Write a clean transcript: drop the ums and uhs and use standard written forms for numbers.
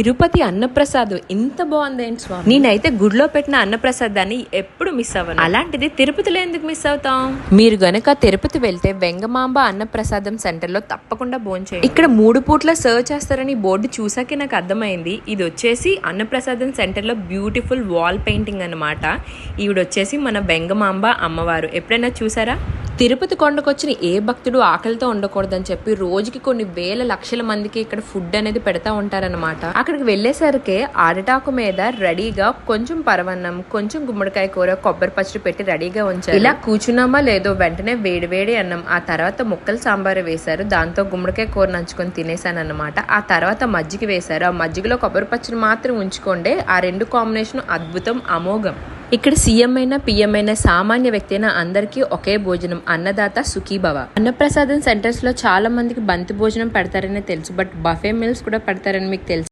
తిరుపతి అన్నప్రసాదం ఇంత బాగుందేంటి స్వామి. నేనైతే గుడిలో పెట్టిన అన్నప్రసాదాన్ని ఎప్పుడు మిస్ అవ్వను. అలాంటిది తిరుపతిలో ఎందుకు మిస్ అవుతాం? మీరు గనక తిరుపతి వెళ్తే వెంగమాంబ అన్నప్రసాదం సెంటర్ లో తప్పకుండా భోంచేయండి. ఇక్కడ 3 పూట్ల సర్వ్ చేస్తారని బోర్డు చూసాకే నాకు అర్థమైంది. ఇది వచ్చేసి అన్నప్రసాదం సెంటర్ లో బ్యూటిఫుల్ వాల్ పెయింటింగ్ అన్నమాట. ఈవిడ వచ్చేసి మన వెంగమాంబ అమ్మవారు. ఎప్పుడైనా చూసారా? తిరుపతి కొండకొచ్చిన ఏ భక్తుడు ఆకలితో ఉండకూడదని చెప్పి రోజుకి కొన్ని వేల లక్షల మందికి ఇక్కడ ఫుడ్ అనేది పెడతా ఉంటారన్నమాట. అక్కడికి వెళ్ళేసరికి అరటాకు మీద రెడీగా కొంచెం పరవన్నం, కొంచెం గుమ్మడికాయ కూర, కొబ్బరి పచ్చడి పెట్టి రెడీగా ఉంచారు. ఇలా కూర్చున్నామా లేదో వెంటనే వేడి అన్నం, ఆ తర్వాత ముక్కలు సాంబారు వేశారు. దాంతో గుమ్మడికాయ కూర నంచుకొని తినేసాను అన్నమాట. ఆ తర్వాత మజ్జిగ వేశారు. ఆ మజ్జిగలో కొబ్బరి పచ్చడి మాత్రం ఉంచుకోండి. ఆ 2 కాంబినేషన్ అద్భుతం, అమోఘం. ఇక్కడ సీఎం అయినా పిఎం అయినా సామాన్య వ్యక్తి అయినా అందరికీ ఒకే భోజనం, అన్నదాత సుఖీభవ. అన్నప్రసాదం సెంటర్స్ లో చాలా మందికి బంతి భోజనం పెడతారని తెలుసు, బట్ బఫే మీల్స్ కూడా పెడతారని మీకు తెలుసు.